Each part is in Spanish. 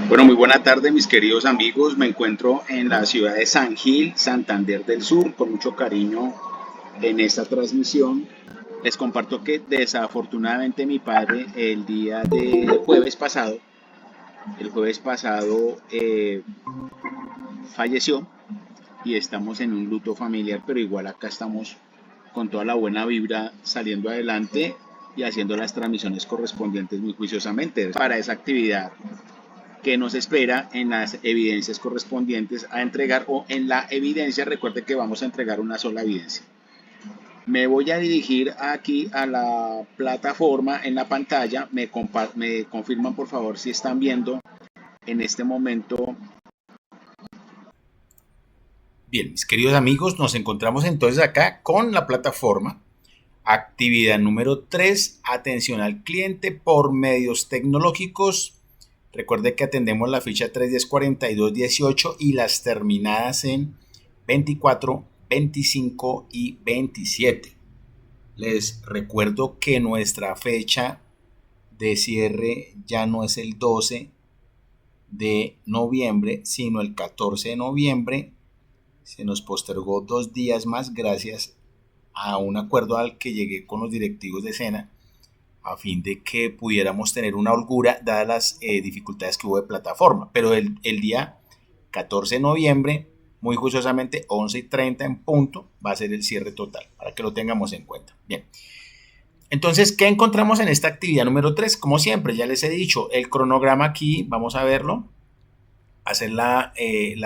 Bueno, muy buena tarde, mis queridos amigos. Me encuentro en la ciudad de San Gil, Santander del Sur, con mucho cariño en esta transmisión. Les comparto que desafortunadamente mi padre el jueves pasado falleció y estamos en un luto familiar, pero igual acá estamos con toda la buena vibra saliendo adelante y haciendo las transmisiones correspondientes muy juiciosamente para esa actividad que nos espera en las evidencias correspondientes a entregar o en la evidencia. Recuerde que vamos a entregar una sola evidencia. Me voy a dirigir aquí a la plataforma en la pantalla. Me confirman por favor si están viendo en este momento. Bien, mis queridos amigos, nos encontramos entonces acá con la plataforma. Actividad número 3, atención al cliente por medios tecnológicos. Recuerde que atendemos la ficha 3, 10, 42, 18 y las terminadas en 24, 25 y 27. Les recuerdo que nuestra fecha de cierre ya no es el 12 de noviembre, sino el 14 de noviembre. Se nos postergó 2 días más gracias a un acuerdo al que llegué con los directivos de SENA a fin de que pudiéramos tener una holgura dadas las dificultades que hubo de plataforma. Pero el día 14 de noviembre, muy juiciosamente, 11:30 en punto, va a ser el cierre total, para que lo tengamos en cuenta. Bien. Entonces, ¿qué encontramos en esta actividad número 3? Como siempre, ya les he dicho, el cronograma aquí, vamos a verlo, hacer la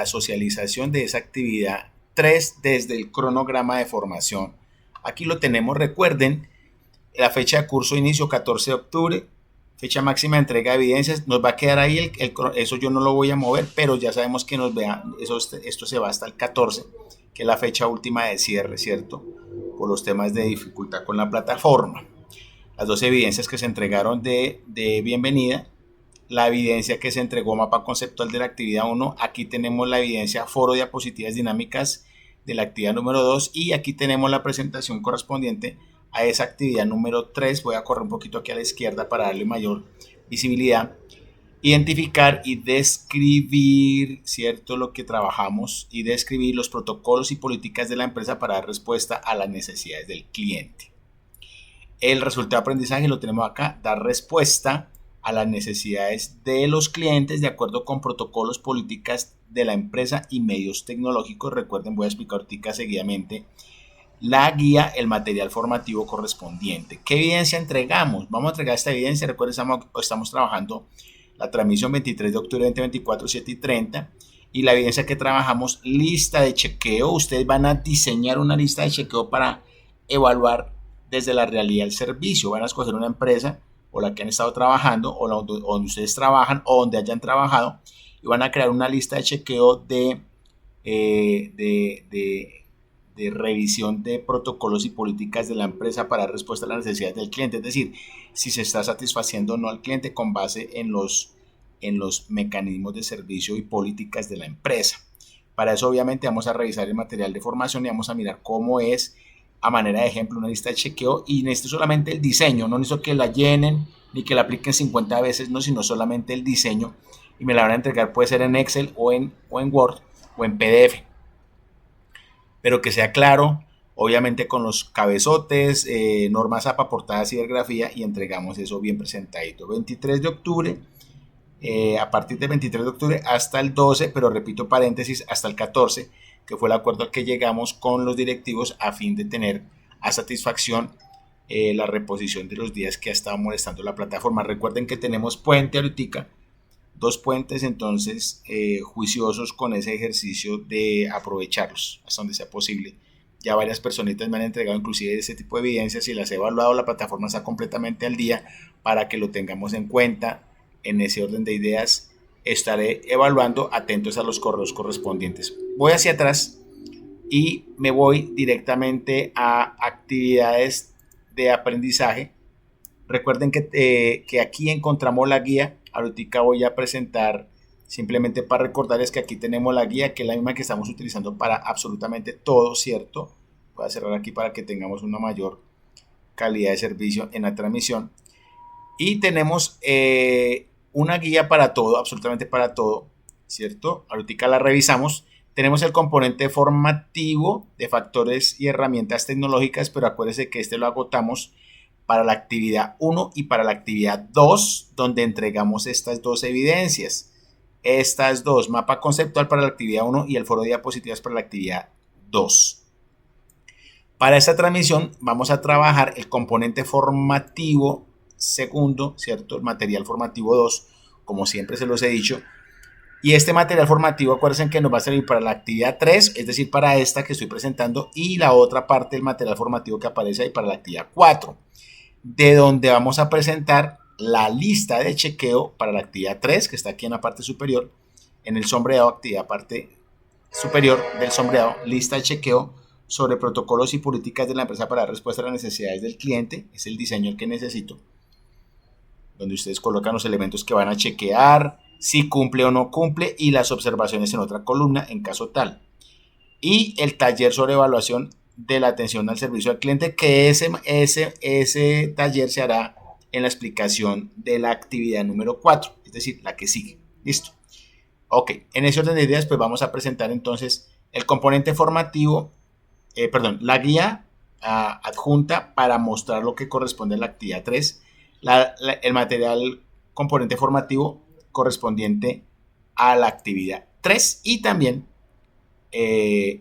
socialización de esa actividad 3 desde el cronograma de formación. Aquí lo tenemos, recuerden, la fecha de curso de inicio 14 de octubre, fecha máxima de entrega de evidencias, nos va a quedar ahí, eso yo no lo voy a mover, pero ya sabemos que esto se va hasta el 14, que es la fecha última de cierre, ¿cierto? Por los temas de dificultad con la plataforma. Las 2 evidencias que se entregaron de bienvenida, la evidencia que se entregó mapa conceptual de la actividad 1, aquí tenemos la evidencia foro diapositivas dinámicas de la actividad número 2 y aquí tenemos la presentación correspondiente a esa actividad número 3. Voy a correr un poquito aquí a la izquierda para darle mayor visibilidad. Identificar y describir, ¿cierto?, lo que trabajamos y describir los protocolos y políticas de la empresa para dar respuesta a las necesidades del cliente. El resultado de aprendizaje lo tenemos acá, dar respuesta a las necesidades de los clientes de acuerdo con protocolos, políticas de la empresa y medios tecnológicos. Recuerden, voy a explicar ahorita seguidamente la guía, el material formativo correspondiente. ¿Qué evidencia entregamos? Vamos a entregar esta evidencia. Recuerden, estamos trabajando la transmisión 23 de octubre 2024, 7:30. Y la evidencia que trabajamos, lista de chequeo. Ustedes van a diseñar una lista de chequeo para evaluar desde la realidad del servicio. Van a escoger una empresa o la que han estado trabajando o donde ustedes trabajan o donde hayan trabajado y van a crear una lista de chequeo de revisión de protocolos y políticas de la empresa para dar respuesta a las necesidades del cliente, es decir, si se está satisfaciendo o no al cliente con base en los mecanismos de servicio y políticas de la empresa. Para eso obviamente vamos a revisar el material de formación y vamos a mirar cómo es, a manera de ejemplo, una lista de chequeo, y necesito solamente el diseño, no necesito que la llenen ni que la apliquen 50 veces, no, sino solamente el diseño, y me la van a entregar, puede ser en Excel o en Word o en PDF, pero que sea claro, obviamente con los cabezotes, normas APA, portada, cibergrafía, y entregamos eso bien presentadito. 23 de octubre, a partir del 23 de octubre hasta el 12, pero repito paréntesis, hasta el 14, que fue el acuerdo al que llegamos con los directivos a fin de tener a satisfacción la reposición de los días que ha estado molestando la plataforma. Recuerden que tenemos puente ahorita, 2 puentes, entonces juiciosos con ese ejercicio de aprovecharlos hasta donde sea posible. Ya varias personitas me han entregado inclusive ese tipo de evidencias y las he evaluado. La plataforma está completamente al día para que lo tengamos en cuenta. En ese orden de ideas estaré evaluando, atentos a los correos correspondientes. Voy hacia atrás y me voy directamente a actividades de aprendizaje. Recuerden que aquí encontramos la guía. Ahorita voy a presentar, simplemente para recordarles que aquí tenemos la guía, que es la misma que estamos utilizando para absolutamente todo, ¿cierto? Voy a cerrar aquí para que tengamos una mayor calidad de servicio en la transmisión. Y tenemos una guía para todo, absolutamente para todo, ¿cierto? Ahorita la revisamos. Tenemos el componente formativo de factores y herramientas tecnológicas, pero acuérdense que este lo agotamos para la actividad 1 y para la actividad 2, donde entregamos estas dos evidencias. Estas dos, mapa conceptual para la actividad 1 y el foro de diapositivas para la actividad 2. Para esta transmisión vamos a trabajar el componente formativo segundo, ¿cierto? El material formativo 2, como siempre se los he dicho. Y este material formativo, acuérdense que nos va a servir para la actividad 3, es decir, para esta que estoy presentando, y la otra parte del material formativo que aparece ahí para la actividad 4, de donde vamos a presentar la lista de chequeo para la actividad 3, que está aquí en la parte superior, en el sombreado, actividad parte superior del sombreado, lista de chequeo sobre protocolos y políticas de la empresa para dar respuesta a las necesidades del cliente, es el diseño el que necesito, donde ustedes colocan los elementos que van a chequear, si cumple o no cumple, y las observaciones en otra columna en caso tal. Y el taller sobre evaluación de la atención al servicio al cliente, que ese taller se hará en la explicación de la actividad número 4, es decir, la que sigue. Listo. Ok, en ese orden de ideas, pues vamos a presentar entonces el componente formativo, la guía adjunta para mostrar lo que corresponde a la actividad 3, el material componente formativo correspondiente a la actividad 3 y también,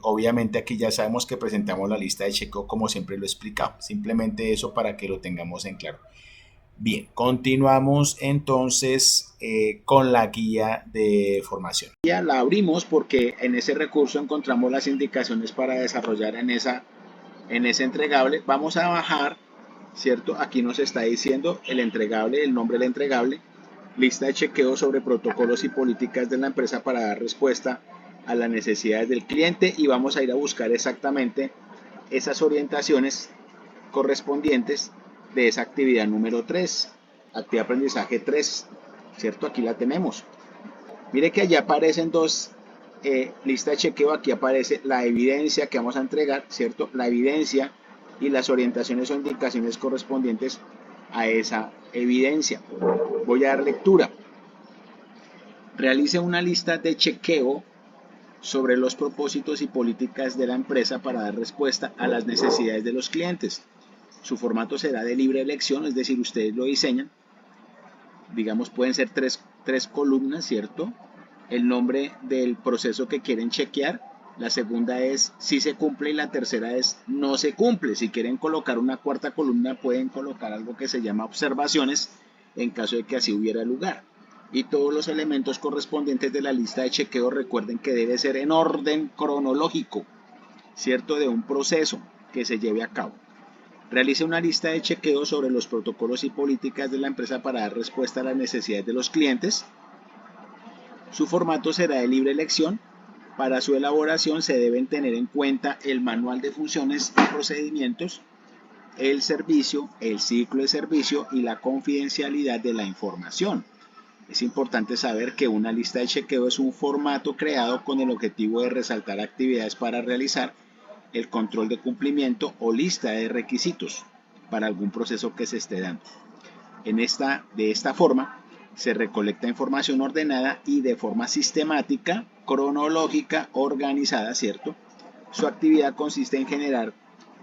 obviamente aquí ya sabemos que presentamos la lista de chequeo como siempre lo he explicado, simplemente eso para que lo tengamos en claro. Bien, continuamos entonces con la guía de formación. Ya la abrimos porque en ese recurso encontramos las indicaciones para desarrollar en ese entregable. Vamos a bajar, ¿cierto? Aquí nos está diciendo el entregable, el nombre del entregable, lista de chequeo sobre protocolos y políticas de la empresa para dar respuesta a las necesidades del cliente, y vamos a ir a buscar exactamente esas orientaciones correspondientes de esa actividad número 3, actividad aprendizaje 3, ¿cierto? Aquí la tenemos. Mire que allá aparecen dos listas de chequeo. Aquí aparece la evidencia que vamos a entregar, ¿cierto? La evidencia y las orientaciones o indicaciones correspondientes a esa evidencia. Voy a dar lectura. Realice una lista de chequeo sobre los propósitos y políticas de la empresa para dar respuesta a las necesidades de los clientes. Su formato será de libre elección, es decir, ustedes lo diseñan. Digamos, pueden ser tres columnas, ¿cierto? El nombre del proceso que quieren chequear. La segunda es si se cumple y la tercera es no se cumple. Si quieren colocar una cuarta columna, pueden colocar algo que se llama observaciones en caso de que así hubiera lugar. Y todos los elementos correspondientes de la lista de chequeo, recuerden que debe ser en orden cronológico, ¿cierto? De un proceso que se lleve a cabo. Realice una lista de chequeo sobre los protocolos y políticas de la empresa para dar respuesta a las necesidades de los clientes. Su formato será de libre elección. Para su elaboración se deben tener en cuenta el manual de funciones y procedimientos, el servicio, el ciclo de servicio y la confidencialidad de la información. Es importante saber que una lista de chequeo es un formato creado con el objetivo de resaltar actividades para realizar, el control de cumplimiento o lista de requisitos para algún proceso que se esté dando. De esta forma, se recolecta información ordenada y de forma sistemática, cronológica, organizada, ¿cierto? Su actividad consiste en generar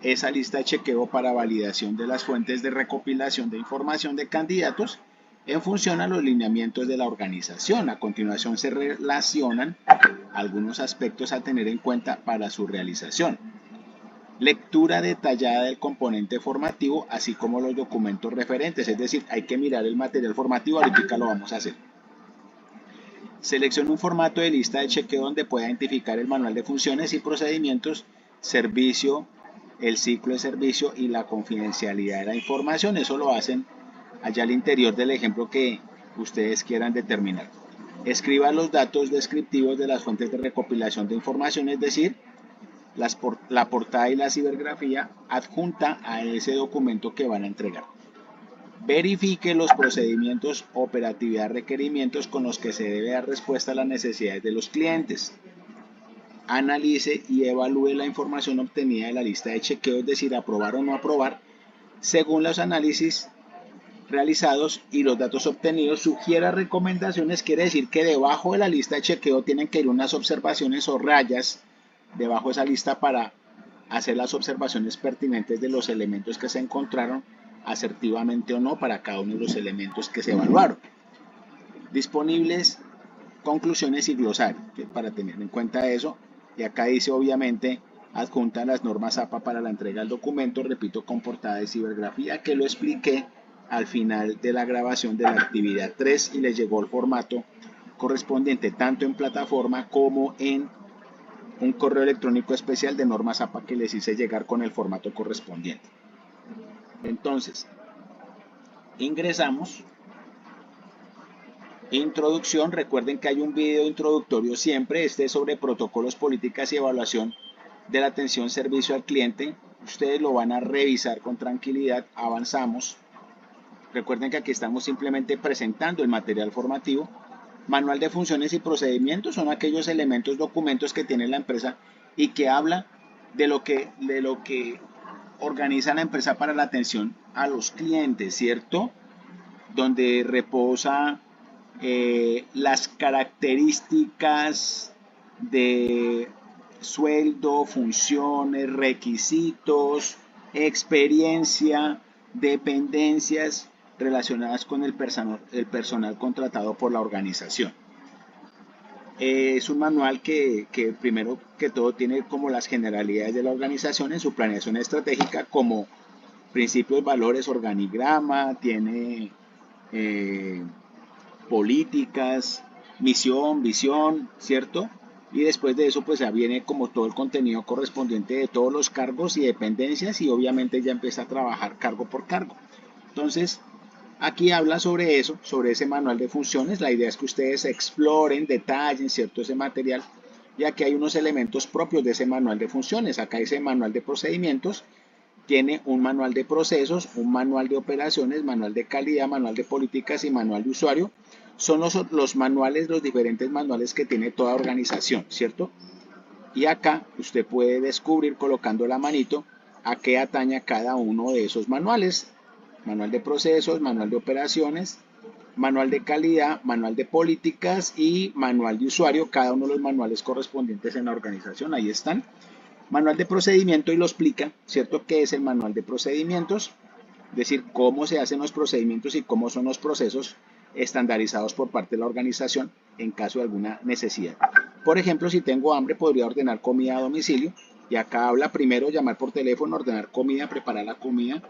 esa lista de chequeo para validación de las fuentes de recopilación de información de candidatos en función a los lineamientos de la organización. A continuación se relacionan algunos aspectos a tener en cuenta para su realización. Lectura detallada del componente formativo, así como los documentos referentes, es decir, hay que mirar el material formativo, ahorita lo vamos a hacer. Seleccione un formato de lista de chequeo donde pueda identificar el manual de funciones y procedimientos, servicio, el ciclo de servicio y la confidencialidad de la información. Eso lo hacen allá al interior del ejemplo que ustedes quieran determinar. Escriba los datos descriptivos de las fuentes de recopilación de información, es decir, la portada y la cibergrafía adjunta a ese documento que van a entregar. Verifique los procedimientos, operatividad, requerimientos con los que se debe dar respuesta a las necesidades de los clientes. Analice y evalúe la información obtenida de la lista de chequeo, es decir, aprobar o no aprobar, según los análisis realizados y los datos obtenidos, sugiera recomendaciones, quiere decir que debajo de la lista de chequeo tienen que ir unas observaciones o rayas debajo de esa lista para hacer las observaciones pertinentes de los elementos que se encontraron, asertivamente o no, para cada uno de los elementos que se evaluaron. Disponibles conclusiones y glosario, para tener en cuenta eso. Y acá dice, obviamente, adjunta las normas APA para la entrega del documento, repito, con portada de cibergrafía, que lo expliqué al final de la grabación de la actividad 3 y les llegó el formato correspondiente tanto en plataforma como en un correo electrónico especial de normas APA que les hice llegar con el formato correspondiente. Entonces, ingresamos. Introducción, recuerden que hay un video introductorio siempre, este es sobre protocolos, políticas y evaluación de la atención servicio al cliente. Ustedes lo van a revisar con tranquilidad, avanzamos. Recuerden que aquí estamos simplemente presentando el material formativo. Manual de funciones y procedimientos son aquellos elementos, documentos que tiene la empresa y que habla de lo que organiza la empresa para la atención a los clientes, ¿cierto? Donde reposa las características de sueldo, funciones, requisitos, experiencia, dependencias relacionadas con el personal contratado por la organización. Es un manual que primero que todo tiene como las generalidades de la organización en su planeación estratégica, como principios, valores, organigrama, tiene políticas, misión, visión, ¿cierto? Y después de eso pues ya viene como todo el contenido correspondiente de todos los cargos y dependencias y obviamente ya empieza a trabajar cargo por cargo. Entonces, aquí habla sobre eso, sobre ese manual de funciones. La idea es que ustedes exploren, detallen, ¿cierto?, ese material. Y aquí hay unos elementos propios de ese manual de funciones. Acá dice manual de procedimientos. Tiene un manual de procesos, un manual de operaciones, manual de calidad, manual de políticas y manual de usuario. Son los manuales, los diferentes manuales que tiene toda organización, ¿cierto? Y acá usted puede descubrir colocando la manito a qué atañe cada uno de esos manuales. Manual de procesos, manual de operaciones, manual de calidad, manual de políticas y manual de usuario, cada uno de los manuales correspondientes en la organización, ahí están. Manual de procedimiento y lo explica, ¿cierto? ¿Qué es el manual de procedimientos? Es decir, cómo se hacen los procedimientos y cómo son los procesos estandarizados por parte de la organización en caso de alguna necesidad. Por ejemplo, si tengo hambre, podría ordenar comida a domicilio y acá habla primero llamar por teléfono, ordenar comida, preparar la comida,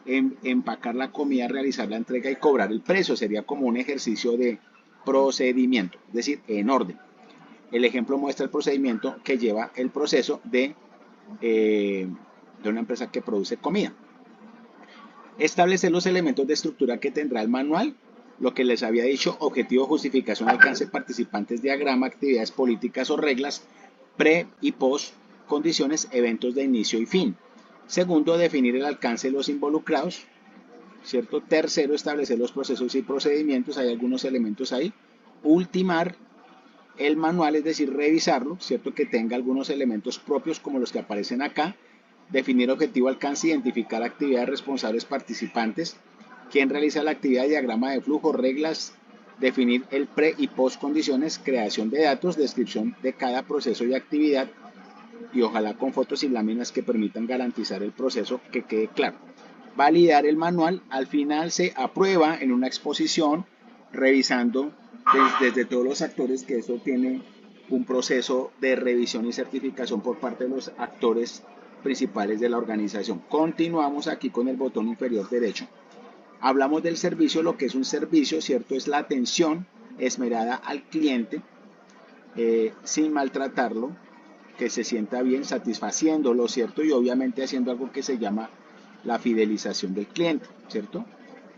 empacar la comida, realizar la entrega y cobrar el precio. Sería como un ejercicio de procedimiento, es decir, en orden. El ejemplo muestra el procedimiento que lleva el proceso de una empresa que produce comida. Establecer los elementos de estructura que tendrá el manual, lo que les había dicho: objetivo, justificación, alcance, participantes, diagrama, actividades, políticas o reglas, pre y post, condiciones, eventos de inicio y fin. Segundo, definir el alcance de los involucrados, ¿cierto? Tercero, establecer los procesos y procedimientos, hay algunos elementos ahí. Ultimar el manual, es decir, revisarlo, ¿cierto? Que tenga algunos elementos propios como los que aparecen acá. Definir objetivo, alcance, identificar actividades, responsables, participantes, quién realiza la actividad, diagrama de flujo, reglas, definir el pre y post condiciones, creación de datos, descripción de cada proceso y actividad, y ojalá con fotos y láminas que permitan garantizar el proceso, que quede claro. Validar el manual, al final se aprueba en una exposición, revisando desde todos los actores, que eso tiene un proceso de revisión y certificación por parte de los actores principales de la organización. Continuamos aquí con el botón inferior derecho. Hablamos del servicio. Lo que es un servicio, ¿cierto?, es la atención esmerada al cliente, sin maltratarlo, que se sienta bien, satisfaciéndolo, ¿cierto? Y obviamente haciendo algo que se llama la fidelización del cliente, ¿cierto?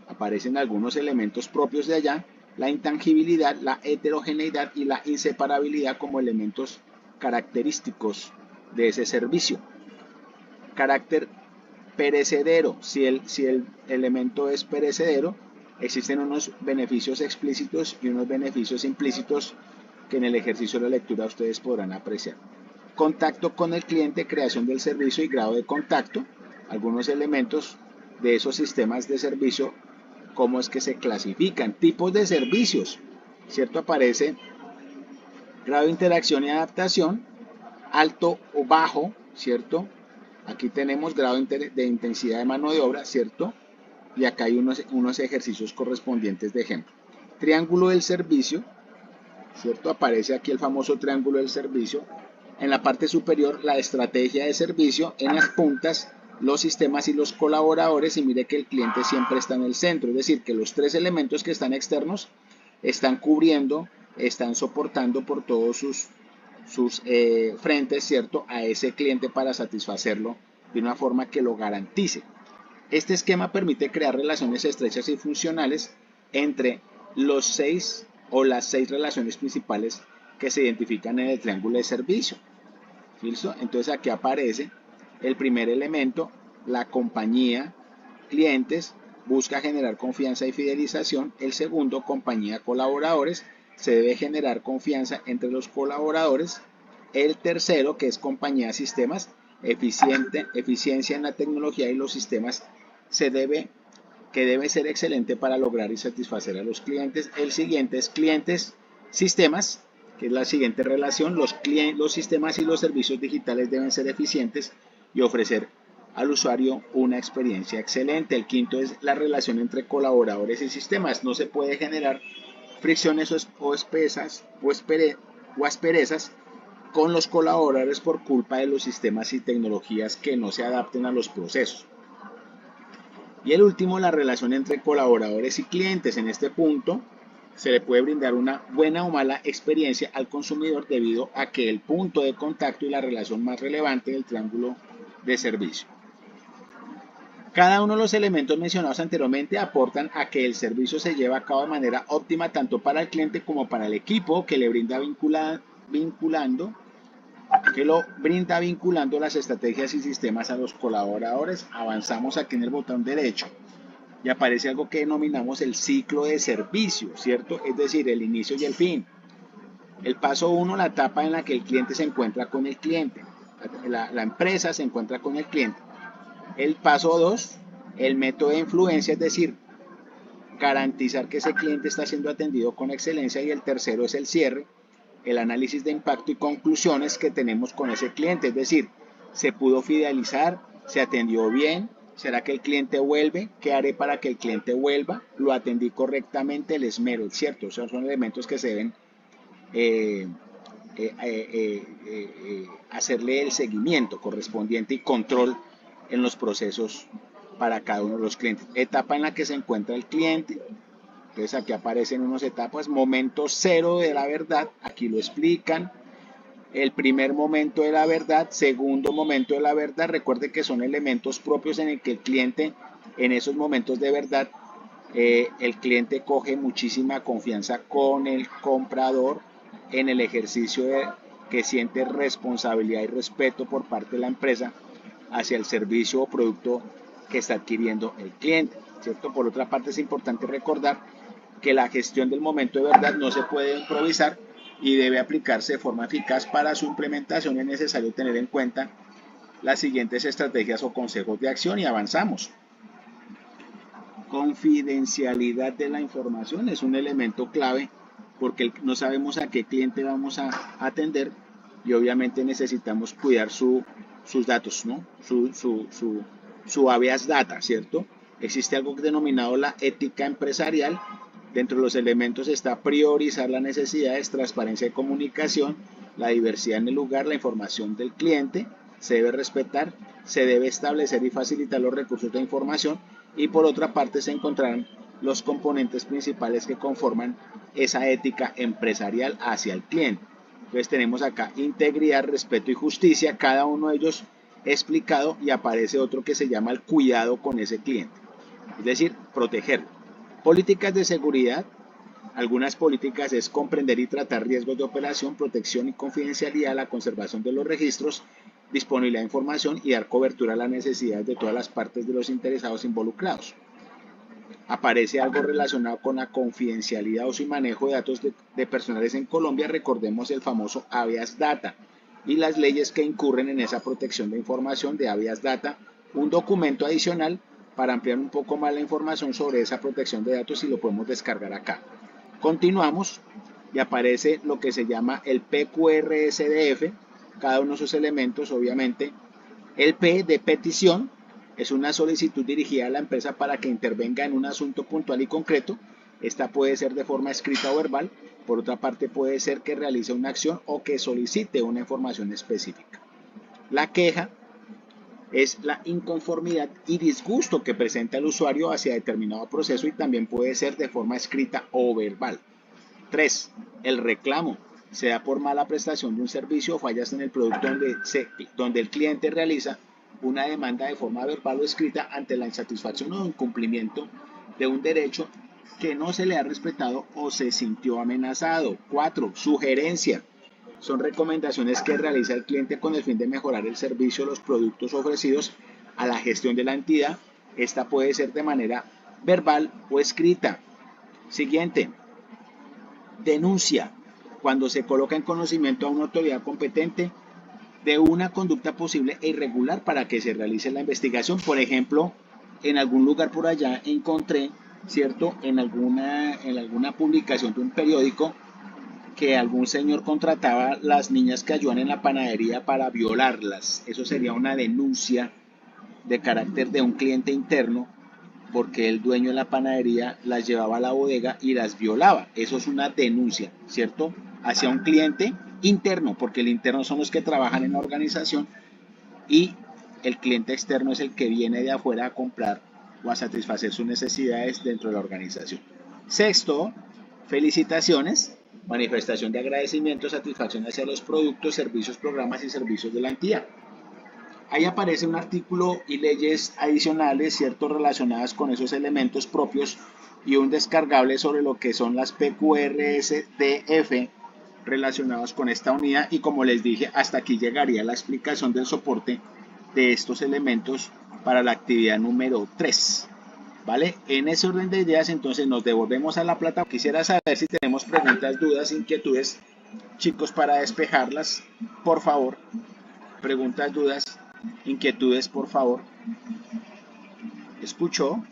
Aparecen algunos elementos propios de allá: la intangibilidad, la heterogeneidad y la inseparabilidad como elementos característicos de ese servicio. Carácter perecedero: si el elemento es perecedero, existen unos beneficios explícitos y unos beneficios implícitos que en el ejercicio de la lectura ustedes podrán apreciar. Contacto con el cliente, creación del servicio y grado de contacto. Algunos elementos de esos sistemas de servicio cómo es que se clasifican. Tipos de servicios, ¿cierto? Aparece grado de interacción y adaptación, alto o bajo, ¿cierto? Aquí tenemos grado de intensidad de mano de obra, ¿cierto? Y acá hay unos ejercicios correspondientes de ejemplo. Triángulo del servicio, ¿cierto? Aparece aquí el famoso triángulo del servicio. En la parte superior, la estrategia de servicio. En las puntas, los sistemas y los colaboradores. Y mire que el cliente siempre está en el centro. Es decir, que los tres elementos que están externos están cubriendo, están soportando por todos sus frentes, ¿cierto? A ese cliente para satisfacerlo de una forma que lo garantice. Este esquema permite crear relaciones estrechas y funcionales entre los 6 o las 6 relaciones principales que se identifican en el triángulo de servicio. ¿Listo? Entonces aquí aparece el primer elemento, la compañía, clientes, busca generar confianza y fidelización. El segundo, compañía, colaboradores, se debe generar confianza entre los colaboradores. El tercero, que es compañía, sistemas, eficiencia en la tecnología y los sistemas, que debe ser excelente para lograr y satisfacer a los clientes. El siguiente es clientes, sistemas, que es la siguiente relación. Los sistemas y los servicios digitales deben ser eficientes y ofrecer al usuario una experiencia excelente. El quinto es la relación entre colaboradores y sistemas. No se puede generar fricciones o asperezas con los colaboradores por culpa de los sistemas y tecnologías que no se adapten a los procesos. Y el último, la relación entre colaboradores y clientes. En este punto se le puede brindar una buena o mala experiencia al consumidor debido a que el punto de contacto y la relación más relevante del triángulo de servicio. Cada uno de los elementos mencionados anteriormente aportan a que el servicio se lleve a cabo de manera óptima tanto para el cliente como para el equipo que le brinda vinculando las estrategias y sistemas a los colaboradores. Avanzamos aquí en el botón derecho y aparece algo que denominamos el ciclo de servicio, ¿cierto? Es decir, el inicio y el fin. El paso 1, la etapa en la que el cliente se encuentra con el cliente. La empresa se encuentra con el cliente. El paso 2, el método de influencia, es decir, garantizar que ese cliente está siendo atendido con excelencia. Y el tercero es el cierre, el análisis de impacto y conclusiones que tenemos con ese cliente. Es decir, se pudo fidelizar, se atendió bien, ¿será que el cliente vuelve? ¿Qué haré para que el cliente vuelva? ¿Lo atendí correctamente? El esmero, ¿cierto? Esos son elementos que se deben hacerle el seguimiento correspondiente y control en los procesos para cada uno de los clientes. Etapa en la que se encuentra el cliente. Entonces aquí aparecen unas etapas. Momento cero de la verdad. Aquí lo explican. El primer momento de la verdad. Segundo momento de la verdad. Recuerde que son elementos propios en el que el cliente, en esos momentos de verdad, el cliente coge muchísima confianza con el comprador en el ejercicio que siente responsabilidad y respeto por parte de la empresa hacia el servicio o producto que está adquiriendo el cliente, ¿cierto? Por otra parte, es importante recordar que la gestión del momento de verdad no se puede improvisar y debe aplicarse de forma eficaz. Para su implementación es necesario tener en cuenta las siguientes estrategias o consejos de acción y avanzamos. Confidencialidad de la información es un elemento clave porque no sabemos a qué cliente vamos a atender y obviamente necesitamos cuidar sus datos, ¿no? Su habeas data, ¿cierto? Existe algo denominado la ética empresarial. Dentro de los elementos está priorizar las necesidades, transparencia de comunicación, la diversidad en el lugar, la información del cliente, se debe respetar, se debe establecer y facilitar los recursos de información y por otra parte se encontrarán los componentes principales que conforman esa ética empresarial hacia el cliente. Entonces tenemos acá integridad, respeto y justicia, cada uno de ellos explicado y aparece otro que se llama el cuidado con ese cliente, es decir, protegerlo. Políticas de seguridad. Algunas políticas es comprender y tratar riesgos de operación, protección y confidencialidad, la conservación de los registros, disponibilidad de información y dar cobertura a las necesidades de todas las partes de los interesados involucrados. Aparece algo relacionado con la confidencialidad o su manejo de datos de personales en Colombia. Recordemos el famoso habeas data y las leyes que incurren en esa protección de información de habeas data. Un documento adicional para ampliar un poco más la información sobre esa protección de datos y lo podemos descargar acá. Continuamos y aparece lo que se llama el PQRSDF, cada uno de sus elementos obviamente. El P de petición es una solicitud dirigida a la empresa para que intervenga en un asunto puntual y concreto. Esta puede ser de forma escrita o verbal. Por otra parte, puede ser que realice una acción o que solicite una información específica. La queja es la inconformidad y disgusto que presenta el usuario hacia determinado proceso y también puede ser de forma escrita o verbal. 3. El reclamo se da por mala prestación de un servicio o fallas en el producto donde el cliente realiza una demanda de forma verbal o escrita ante la insatisfacción o incumplimiento de un derecho que no se le ha respetado o se sintió amenazado. 4. Sugerencia. Son recomendaciones que realiza el cliente con el fin de mejorar el servicio o los productos ofrecidos a la gestión de la entidad. Esta puede ser de manera verbal o escrita. Siguiente. Denuncia. Cuando se coloca en conocimiento a una autoridad competente de una conducta posible e irregular para que se realice la investigación. Por ejemplo, en algún lugar por allá encontré, ¿cierto? En alguna publicación de un periódico que algún señor contrataba las niñas que ayudan en la panadería para violarlas. Eso sería una denuncia de carácter de un cliente interno porque el dueño de la panadería las llevaba a la bodega y las violaba. Eso es una denuncia, ¿cierto? Hacia un cliente interno, porque el interno son los que trabajan en la organización y el cliente externo es el que viene de afuera a comprar o a satisfacer sus necesidades dentro de la organización. Sexto, felicitaciones, manifestación de agradecimiento, satisfacción hacia los productos, servicios, programas y servicios de la entidad. Ahí aparece un artículo y leyes adicionales, ¿cierto?, relacionadas con esos elementos propios y un descargable sobre lo que son las PQRSDF relacionados con esta unidad. Y como les dije, hasta aquí llegaría la explicación del soporte de estos elementos para la actividad número 3. ¿Vale? En ese orden de ideas, entonces nos devolvemos a la plataforma. Quisiera saber si tenemos preguntas, dudas, inquietudes, chicos, para despejarlas, por favor. Preguntas, dudas, inquietudes, por favor. ¿Escuchó?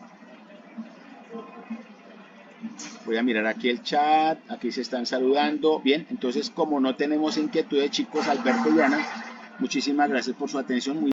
Voy a mirar aquí el chat, aquí se están saludando. Bien, entonces como no tenemos inquietudes, chicos, Alberto y Ana, muchísimas gracias por su atención.